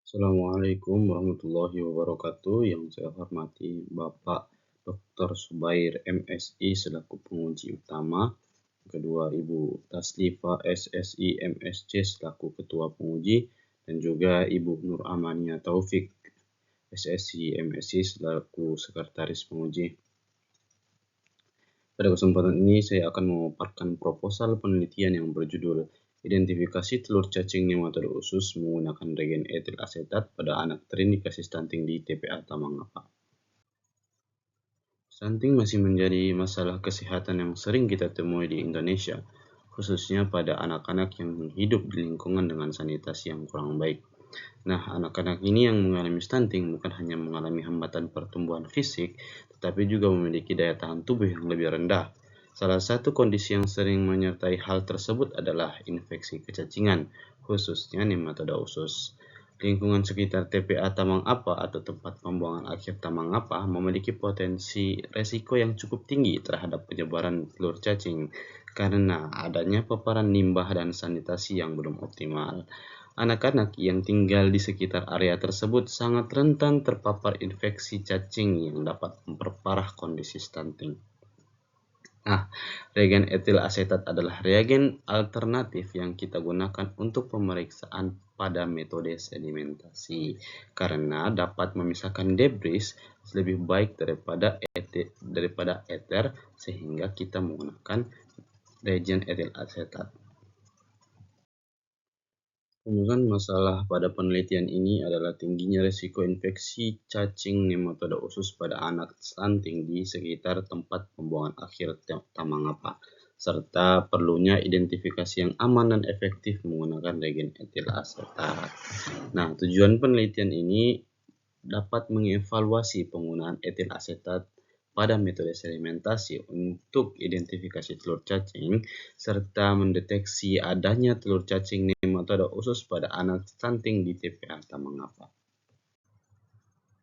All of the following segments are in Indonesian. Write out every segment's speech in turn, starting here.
Assalamualaikum warahmatullahi wabarakatuh. Yang saya hormati Bapak Dr. Subair MSI selaku penguji utama. Kedua Ibu Taslifa SSI MSC selaku ketua penguji. Dan juga Ibu Nur Amania Taufik SSI MSC selaku sekretaris penguji. Pada kesempatan ini saya akan memaparkan proposal penelitian yang berjudul Identifikasi telur cacing nematoda usus menggunakan regen etil asetat pada anak terindikasi stunting di TPA Tamangapa. Stunting masih menjadi masalah kesehatan yang sering kita temui di Indonesia, khususnya pada anak-anak yang hidup di lingkungan dengan sanitasi yang kurang baik. Nah, anak-anak ini yang mengalami stunting bukan hanya mengalami hambatan pertumbuhan fisik, tetapi juga memiliki daya tahan tubuh yang lebih rendah. Salah satu kondisi yang sering menyertai hal tersebut adalah infeksi kecacingan, khususnya nematoda usus. Lingkungan sekitar TPA Tamangapa atau tempat pembuangan akhir Tamangapa memiliki potensi resiko yang cukup tinggi terhadap penyebaran telur cacing karena adanya paparan limbah dan sanitasi yang belum optimal. Anak-anak yang tinggal di sekitar area tersebut sangat rentan terpapar infeksi cacing yang dapat memperparah kondisi stunting. Nah, reagen etil asetat adalah reagen alternatif yang kita gunakan untuk pemeriksaan pada metode sedimentasi karena dapat memisahkan debris lebih baik daripada ether sehingga kita menggunakan reagen etil asetat. Kemudian masalah pada penelitian ini adalah tingginya risiko infeksi cacing nematoda usus pada anak stunting di sekitar tempat pembuangan akhir Tamangapa, serta perlunya identifikasi yang aman dan efektif menggunakan regen etil asetat. Nah, tujuan penelitian ini dapat mengevaluasi penggunaan etil asetat pada metode sedimentasi untuk identifikasi telur cacing serta mendeteksi adanya telur cacing nematoda usus pada anak stunting di TPA Tamangapa.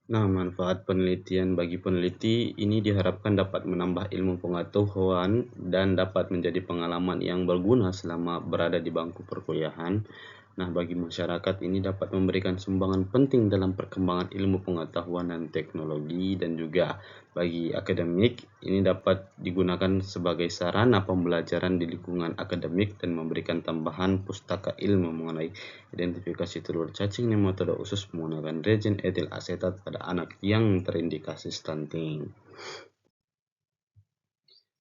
Nah, manfaat penelitian bagi peneliti ini diharapkan dapat menambah ilmu pengetahuan dan dapat menjadi pengalaman yang berguna selama berada di bangku perkuliahan. Nah, bagi masyarakat ini dapat memberikan sumbangan penting dalam perkembangan ilmu pengetahuan dan teknologi, dan juga bagi akademik ini dapat digunakan sebagai sarana pembelajaran di lingkungan akademik dan memberikan tambahan pustaka ilmu mengenai identifikasi telur cacing nematoda usus menggunakan regen etil asetat pada anak yang terindikasi stunting.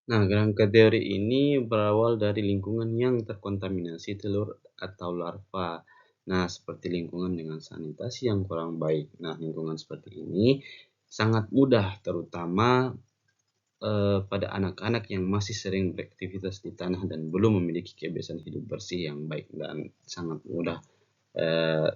Nah, kerangka teori ini berawal dari lingkungan yang terkontaminasi telur atau larva. Nah, seperti lingkungan dengan sanitasi yang kurang baik. Nah, lingkungan seperti ini sangat mudah terutama pada anak-anak yang masih sering beraktivitas di tanah dan belum memiliki kebiasaan hidup bersih yang baik dan sangat mudah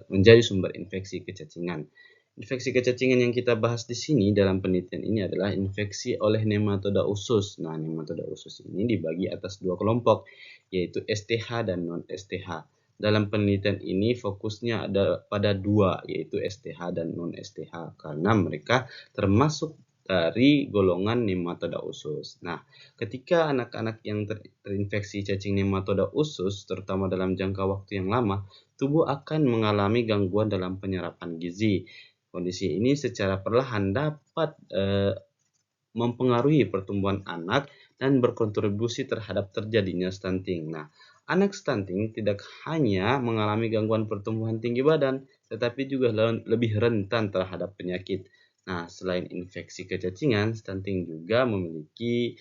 menjadi sumber infeksi kecacingan. Infeksi kecacingan yang kita bahas di sini dalam penelitian ini adalah infeksi oleh nematoda usus. Nah, nematoda usus ini dibagi atas dua kelompok, yaitu STH dan non-STH. Dalam penelitian ini fokusnya ada pada dua, yaitu STH dan non-STH, karena mereka termasuk dari golongan nematoda usus. Nah, ketika anak-anak yang terinfeksi cacing nematoda usus, terutama dalam jangka waktu yang lama, tubuh akan mengalami gangguan dalam penyerapan gizi. Kondisi ini secara perlahan dapat mempengaruhi pertumbuhan anak dan berkontribusi terhadap terjadinya stunting. Nah, anak stunting tidak hanya mengalami gangguan pertumbuhan tinggi badan, tetapi juga lebih rentan terhadap penyakit. Nah, selain infeksi kecacingan, stunting juga memiliki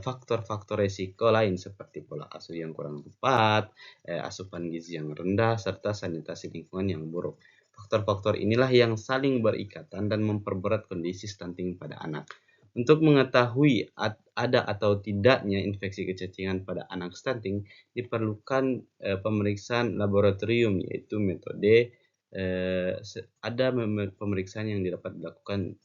faktor-faktor resiko lain seperti pola asuh yang kurang tepat, asupan gizi yang rendah, serta sanitasi lingkungan yang buruk. Faktor-faktor inilah yang saling berikatan dan memperberat kondisi stunting pada anak. Untuk mengetahui ada atau tidaknya infeksi kecacingan pada anak stunting, diperlukan pemeriksaan laboratorium, yaitu metode ada pemeriksaan yang dapat dilakukan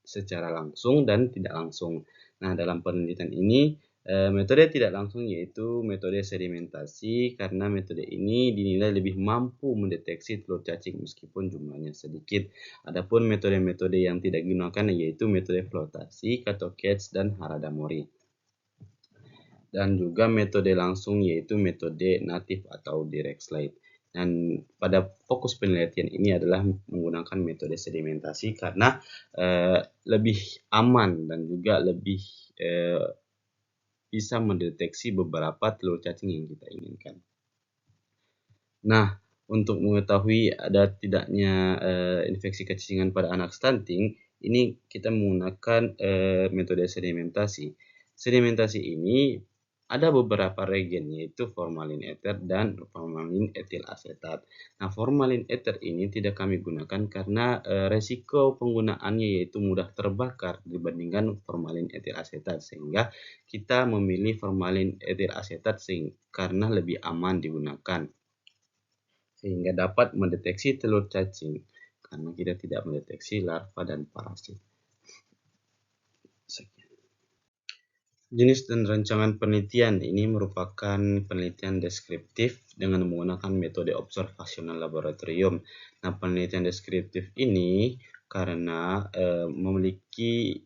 secara langsung dan tidak langsung. Nah, dalam penelitian ini metode tidak langsung yaitu metode sedimentasi, karena metode ini dinilai lebih mampu mendeteksi telur cacing meskipun jumlahnya sedikit. Adapun metode-metode yang tidak digunakan yaitu metode flotasi, Kato-Katz, dan Harada-Mori. Dan juga metode langsung yaitu metode natif atau direct slide. Dan pada fokus penelitian ini adalah menggunakan metode sedimentasi karena lebih aman dan juga lebih bisa mendeteksi beberapa telur cacing yang kita inginkan. Nah, untuk mengetahui ada tidaknya infeksi kecacingan pada anak stunting, ini kita menggunakan metode sedimentasi. Sedimentasi ini ada beberapa regen, yaitu formalin ether dan formalin etil asetat. Nah, formalin ether ini tidak kami gunakan karena resiko penggunaannya yaitu mudah terbakar dibandingkan formalin etil asetat, sehingga kita memilih formalin etil asetat karena lebih aman digunakan, sehingga dapat mendeteksi telur cacing karena kita tidak mendeteksi larva dan parasit. Jenis dan rancangan penelitian ini merupakan penelitian deskriptif dengan menggunakan metode observasional laboratorium. Nah, penelitian deskriptif ini karena memiliki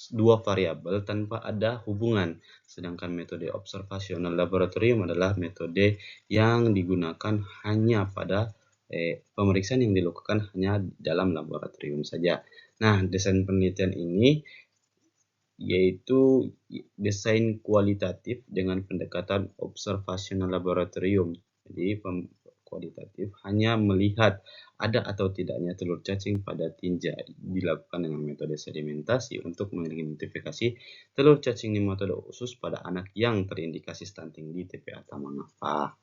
dua variabel tanpa ada hubungan, sedangkan metode observasional laboratorium adalah metode yang digunakan hanya pada pemeriksaan yang dilakukan hanya dalam laboratorium saja. Nah, desain penelitian ini yaitu desain kualitatif dengan pendekatan observasional laboratorium. Jadi kualitatif hanya melihat ada atau tidaknya telur cacing pada tinja, dilakukan dengan metode sedimentasi untuk mengidentifikasi telur cacing nematoda usus pada anak yang terindikasi stunting di TPA Tamangapa.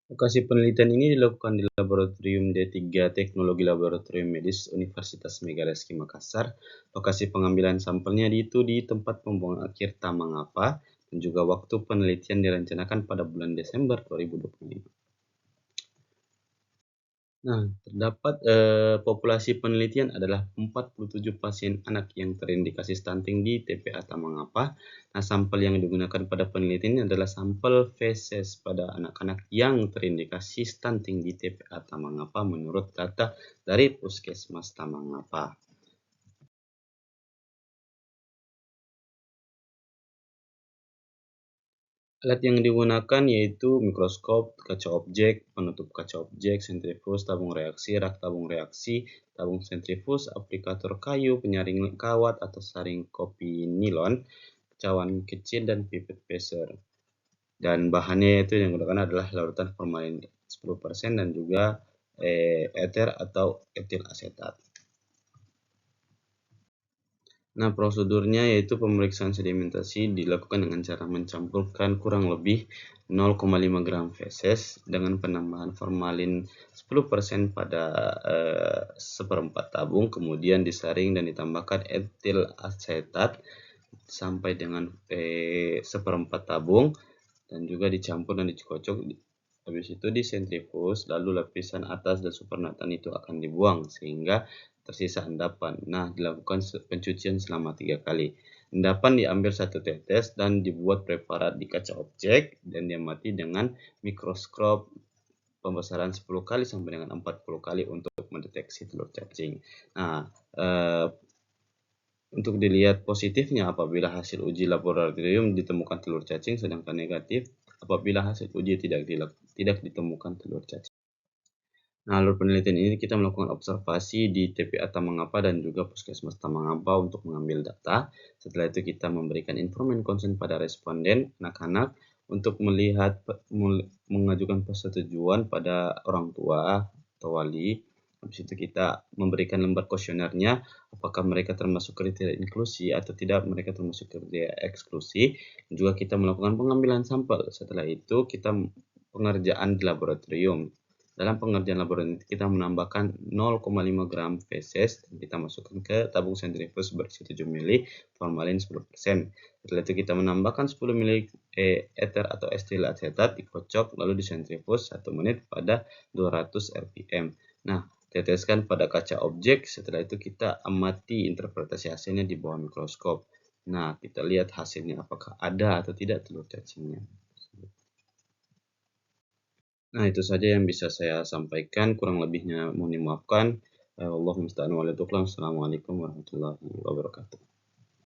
Lokasi penelitian ini dilakukan di Laboratorium D3 Teknologi Laboratorium Medis Universitas Megaleski Makassar. Lokasi pengambilan sampelnya itu di tempat pembuangan akhir Tamangapa, dan juga waktu penelitian direncanakan pada bulan Desember 2025. Nah, terdapat populasi penelitian adalah 47 pasien anak yang terindikasi stunting di TPA Tamangapa. Nah, sampel yang digunakan pada penelitian ini adalah sampel feses pada anak-anak yang terindikasi stunting di TPA Tamangapa menurut data dari Puskesmas Tamangapa. Alat yang digunakan yaitu mikroskop, kaca objek, penutup kaca objek, sentrifus, tabung reaksi, rak tabung reaksi, tabung sentrifus, aplikator kayu, penyaring kawat atau saring kopi nilon, cawan kecil, dan pipet peser. Dan bahannya itu yang digunakan adalah larutan formalin 10% dan juga ether atau etil asetat. Nah, prosedurnya yaitu pemeriksaan sedimentasi dilakukan dengan cara mencampurkan kurang lebih 0,5 gram feses dengan penambahan formalin 10% pada seperempat tabung, kemudian disaring dan ditambahkan etil asetat sampai dengan seperempat tabung, dan juga dicampur dan dikocok. Habis itu disentrifus, lalu lapisan atas dan supernatan itu akan dibuang sehingga tersisa endapan. Nah, dilakukan pencucian selama 3 kali. Endapan diambil 1 tetes dan dibuat preparat di kaca objek dan diamati dengan mikroskop pembesaran 10 kali sampai dengan 40 kali untuk mendeteksi telur cacing. Nah, untuk dilihat positifnya apabila hasil uji laboratorium ditemukan telur cacing, sedangkan negatif apabila hasil uji tidak ditemukan telur cacing. Nah, alur penelitian ini kita melakukan observasi di TPA Tamangapa dan juga Puskesmas Tamangapa untuk mengambil data. Setelah itu kita memberikan informan konsen pada responden anak-anak untuk melihat mengajukan persetujuan pada orang tua atau wali. Habis itu kita memberikan lembar kuesionernya apakah mereka termasuk kriteria inklusi atau tidak mereka termasuk kriteria eksklusi. Juga kita melakukan pengambilan sampel. Setelah itu kita pengerjaan di laboratorium. Dalam pengerjaan laboratorium kita menambahkan 0,5 gram feses dan kita masukkan ke tabung sentrifus berisi 7 ml formalin 10%. Setelah itu kita menambahkan 10 ml ether atau etil asetat, dikocok lalu disentrifus 1 menit pada 200 rpm. Nah, teteskan pada kaca objek. Setelah itu kita amati interpretasi hasilnya di bawah mikroskop. Nah, kita lihat hasilnya apakah ada atau tidak telur cacingnya. Nah, itu saja yang bisa saya sampaikan. Kurang lebihnya mohon dimaafkan. Allahumma musta'an wa Assalamualaikum warahmatullahi wabarakatuh.